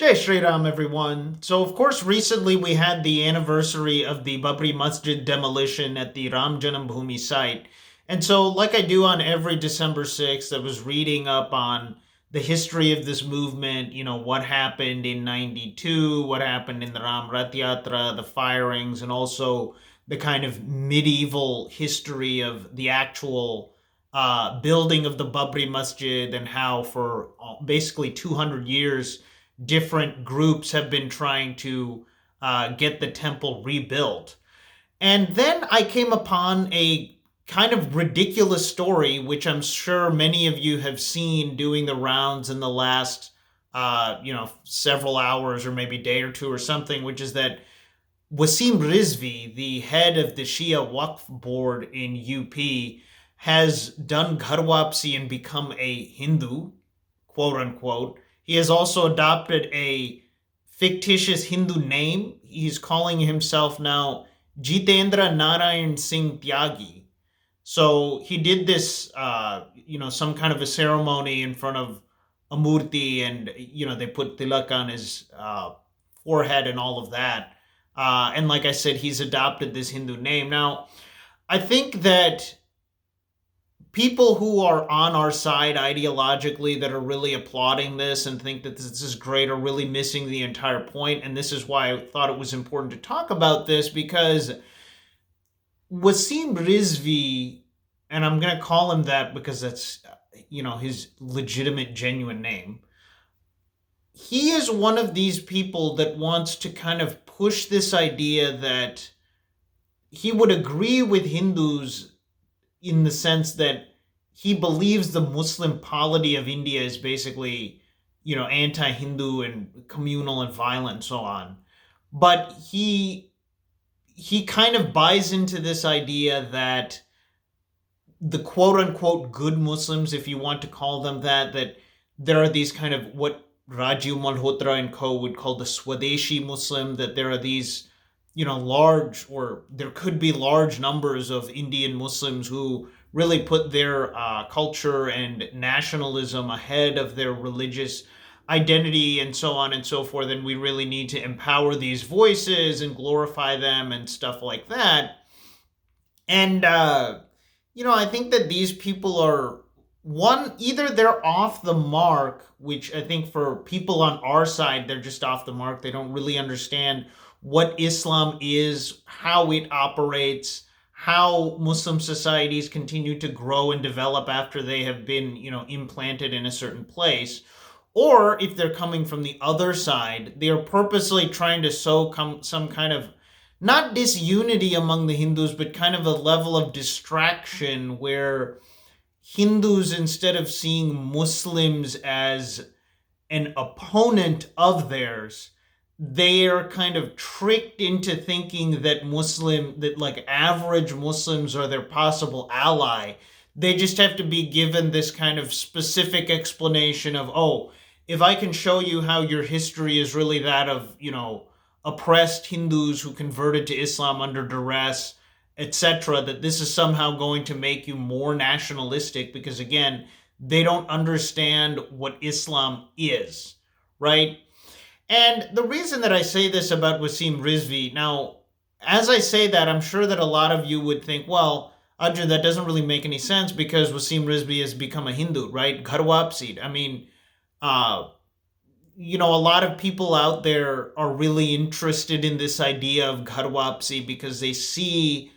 Jai Shri Ram, everyone. So, of course, recently we had the anniversary of the Babri Masjid demolition at the Ram Janambhoomi site. And so, like I do on every December 6th, I was reading up on the history of this movement, what happened in 92, what happened in the Ram Rath Yatra, the firings, and also the kind of medieval history of the actual building of the Babri Masjid and how for basically 200 years different groups have been trying to get the temple rebuilt. And then I came upon a kind of ridiculous story, which I'm sure many of you have seen doing the rounds in the last, several hours or maybe day or two or something, which is that Waseem Rizvi, the head of the Shia Waqf board in UP, has done Ghar Wapsi and become a Hindu, quote unquote. He has also adopted a fictitious Hindu name. He's calling himself now Jitendra Narayan Singh Tyagi. So he did this, some kind of a ceremony in front of a murti, and they put tilak on his forehead and all of that. And like I said, he's adopted this Hindu name. Now, I think that people who are on our side ideologically that are really applauding this and think that this is great are really missing the entire point. And this is why I thought it was important to talk about this, because Wasim Rizvi, and I'm going to call him that because that's, his legitimate, genuine name. He is one of these people that wants to kind of push this idea that he would agree with Hindus in the sense that he believes the Muslim polity of India is basically, anti-Hindu and communal and violent and so on. But he kind of buys into this idea that the quote unquote good Muslims, if you want to call them that there are these kind of what Rajiv Malhotra and co would call the Swadeshi Muslim, that there are these, large, or there could be large numbers of Indian Muslims who really put their culture and nationalism ahead of their religious identity and so on and so forth. And we really need to empower these voices and glorify them and stuff like that. And, I think that these people are one, either they're off the mark, which I think for people on our side, they're just off the mark. They don't really understand what Islam is, how it operates, how Muslim societies continue to grow and develop after they have been, implanted in a certain place. Or if they're coming from the other side, they are purposely trying to sow some kind of not disunity among the Hindus, but kind of a level of distraction where Hindus, instead of seeing Muslims as an opponent of theirs, they are kind of tricked into thinking that like average Muslims are their possible ally. They just have to be given this kind of specific explanation of, oh, if I can show you how your history is really that of, oppressed Hindus who converted to Islam under duress, etc., that this is somehow going to make you more nationalistic because, again, they don't understand what Islam is, right? And the reason that I say this about Wasim Rizvi, now, as I say that, I'm sure that a lot of you would think, well, Arjun, that doesn't really make any sense because Wasim Rizvi has become a Hindu, right? Ghar Wapsi. I mean, a lot of people out there are really interested in this idea of Ghar Wapsi because they see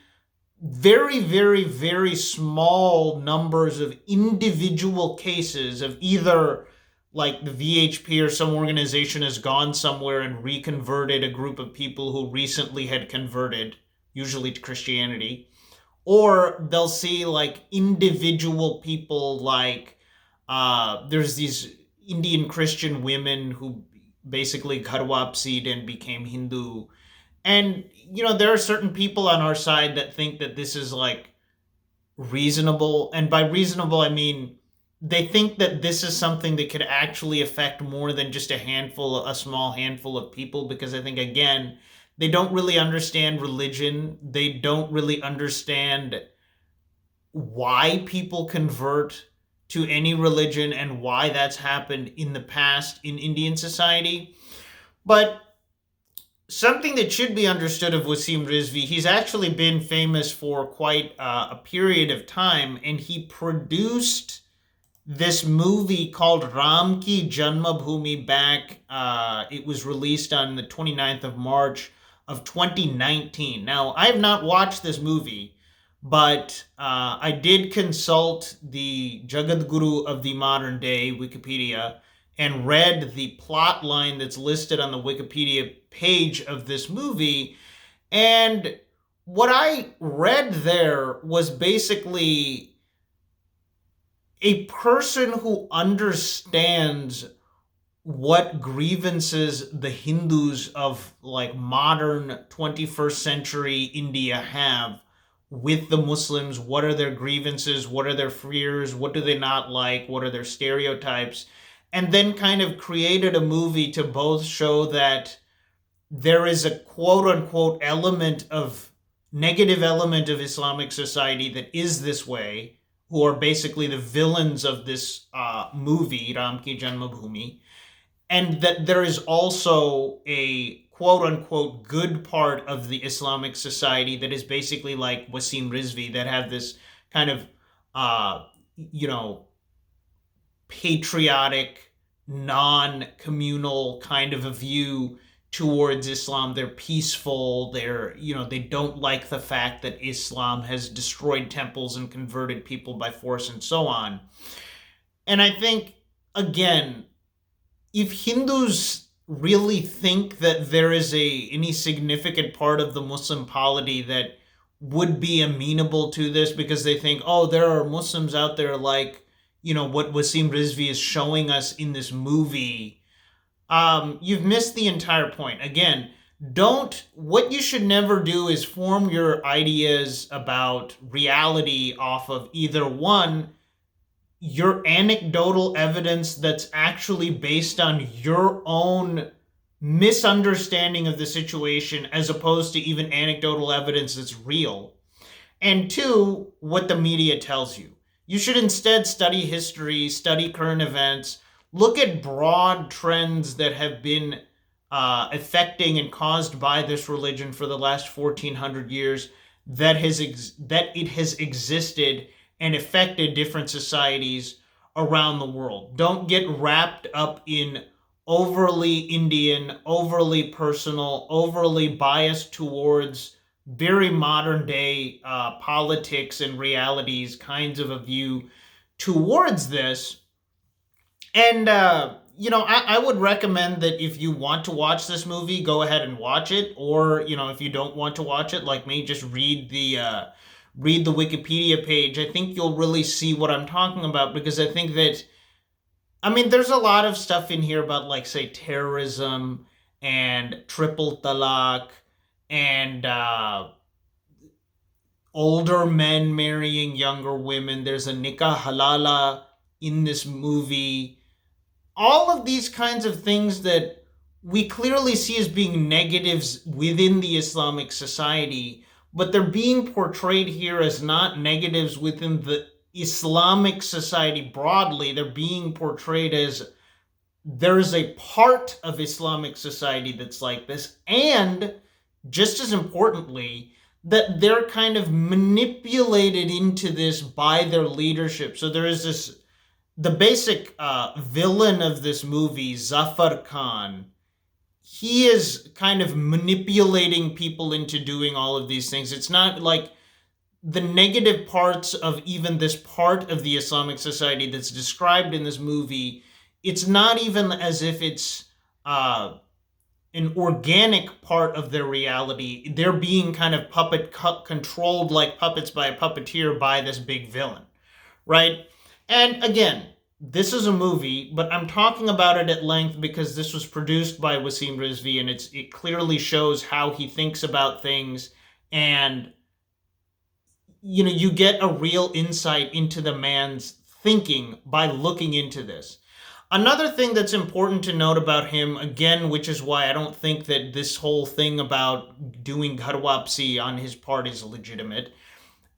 very, very, very small numbers of individual cases of either like the VHP or some organization has gone somewhere and reconverted a group of people who recently had converted, usually to Christianity, or they'll see like individual people like there's these Indian Christian women who basically Ghar Wapsied and became Hindu. And, there are certain people on our side that think that this is like reasonable. And by reasonable, I mean they think that this is something that could actually affect more than just a small handful of people. Because I think, again, they don't really understand religion. They don't really understand why people convert to any religion and why that's happened in the past in Indian society. But something that should be understood of Waseem Rizvi, he's actually been famous for quite a period of time, and he produced this movie called Ram Ki Janmabhoomi back. It was released on the 29th of March of 2019. Now, I have not watched this movie, but I did consult the Jagat Guru of the modern day, Wikipedia, and read the plot line that's listed on the Wikipedia page of this movie. And what I read there was basically a person who understands what grievances the Hindus of like modern 21st century India have with the Muslims. What are their grievances? What are their fears? What do they not like? What are their stereotypes? And then kind of created a movie to both show that there is a quote unquote element of negative element of Islamic society that is this way, who are basically the villains of this movie, Ram Ki Janmabhoomi, and that there is also a quote unquote good part of the Islamic society that is basically like Waseem Rizvi, that have this kind of, uh, you know, patriotic, non-communal kind of a view towards Islam. They're peaceful. They don't like the fact that Islam has destroyed temples and converted people by force and so on. And I think, again, if Hindus really think that there is any significant part of the Muslim polity that would be amenable to this, because they think, oh, there are Muslims out there like, what Waseem Rizvi is showing us in this movie, you've missed the entire point. Again, what you should never do is form your ideas about reality off of either one, your anecdotal evidence that's actually based on your own misunderstanding of the situation, as opposed to even anecdotal evidence that's real. And two, what the media tells you. You should instead study history, study current events, look at broad trends that have been affecting and caused by this religion for the last 1400 years, that it has existed and affected different societies around the world. Don't get wrapped up in overly Indian, overly personal, overly biased towards very modern day politics and realities kinds of a view towards this. And, I would recommend that if you want to watch this movie, go ahead and watch it. Or, if you don't want to watch it, like me, just read the Wikipedia page. I think you'll really see what I'm talking about, because I think that, there's a lot of stuff in here about, like, say, terrorism and triple talaq and older men marrying younger women. There's a nikah halala in this movie. All of these kinds of things that we clearly see as being negatives within the Islamic society, but they're being portrayed here as not negatives within the Islamic society broadly. They're being portrayed as there's a part of Islamic society that's like this, and just as importantly, that they're kind of manipulated into this by their leadership. So there is the basic villain of this movie, Zafar Khan. He is kind of manipulating people into doing all of these things. It's not like the negative parts of even this part of the Islamic society that's described in this movie. It's not even as if it's an organic part of their reality. They're being kind of controlled like puppets by a puppeteer by this big villain, right? And again, this is a movie, but I'm talking about it at length because this was produced by Waseem Rizvi, and it clearly shows how he thinks about things, and you get a real insight into the man's thinking by looking into this. Another thing that's important to note about him, again, which is why I don't think that this whole thing about doing Ghar Wapsi on his part is legitimate,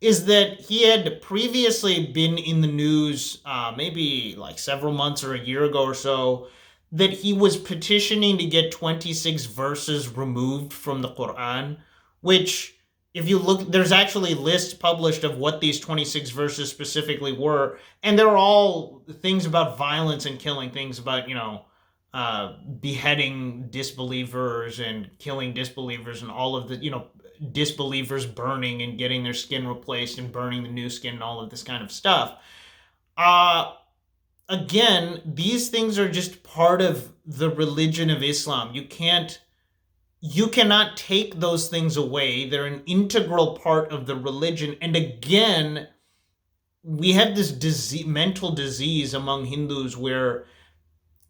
is that he had previously been in the news, maybe like several months or a year ago or so, that he was petitioning to get 26 verses removed from the Quran, which, if you look, there's actually lists published of what these 26 verses specifically were, and they're all things about violence and killing, things about, beheading disbelievers and killing disbelievers and all of the, disbelievers burning and getting their skin replaced and burning the new skin and all of this kind of stuff. Uh, Again, these things are just part of the religion of Islam. You cannot take those things away. They're an integral part of the religion. And again, we have this mental disease among Hindus where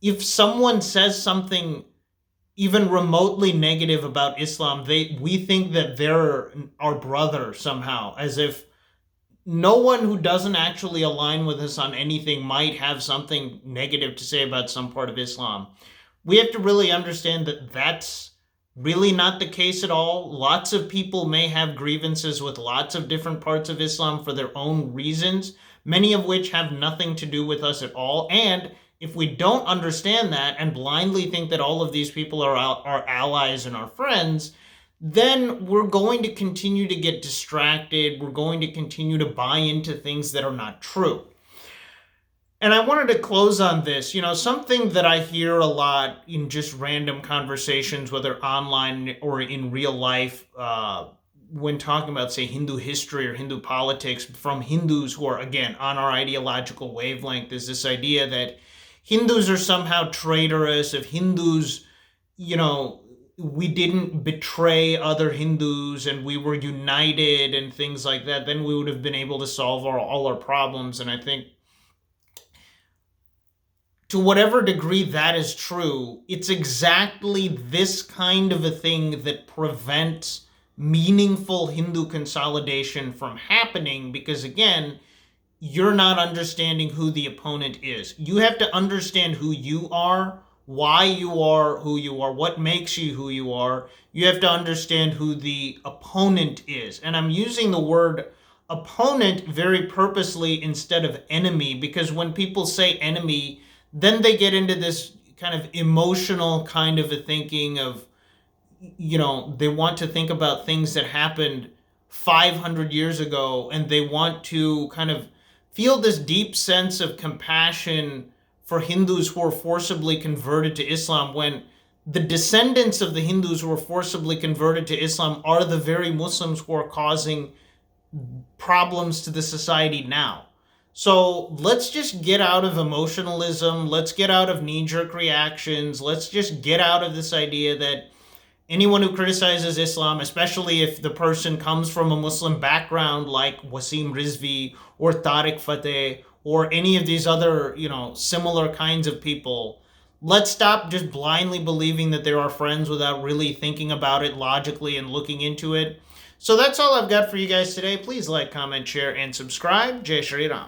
if someone says something even remotely negative about Islam, we think that they're our brother somehow, as if no one who doesn't actually align with us on anything might have something negative to say about some part of Islam. We have to really understand that that's really not the case at all. Lots of people may have grievances with lots of different parts of Islam for their own reasons, many of which have nothing to do with us at all. And if we don't understand that and blindly think that all of these people are our allies and our friends, then we're going to continue to get distracted. We're going to continue to buy into things that are not true. And I wanted to close on this, something that I hear a lot in just random conversations, whether online or in real life, when talking about, say, Hindu history or Hindu politics from Hindus who are, again, on our ideological wavelength, is this idea that Hindus are somehow traitorous. If Hindus, we didn't betray other Hindus and we were united and things like that, then we would have been able to solve all our problems. And I think to whatever degree that is true, it's exactly this kind of a thing that prevents meaningful Hindu consolidation from happening because, again, you're not understanding who the opponent is. You have to understand who you are, why you are who you are, what makes you who you are. You have to understand who the opponent is. And I'm using the word opponent very purposely instead of enemy, because when people say enemy, then they get into this kind of emotional kind of a thinking of, they want to think about things that happened 500 years ago, and they want to kind of feel this deep sense of compassion for Hindus who were forcibly converted to Islam, when the descendants of the Hindus who were forcibly converted to Islam are the very Muslims who are causing problems to the society now. So let's just get out of emotionalism. Let's get out of knee-jerk reactions. Let's just get out of this idea that anyone who criticizes Islam, especially if the person comes from a Muslim background like Waseem Rizvi or Tariq Fateh or any of these other, similar kinds of people, let's stop just blindly believing that they're our friends without really thinking about it logically and looking into it. So that's all I've got for you guys today. Please like, comment, share, and subscribe. Jai Shri Ram.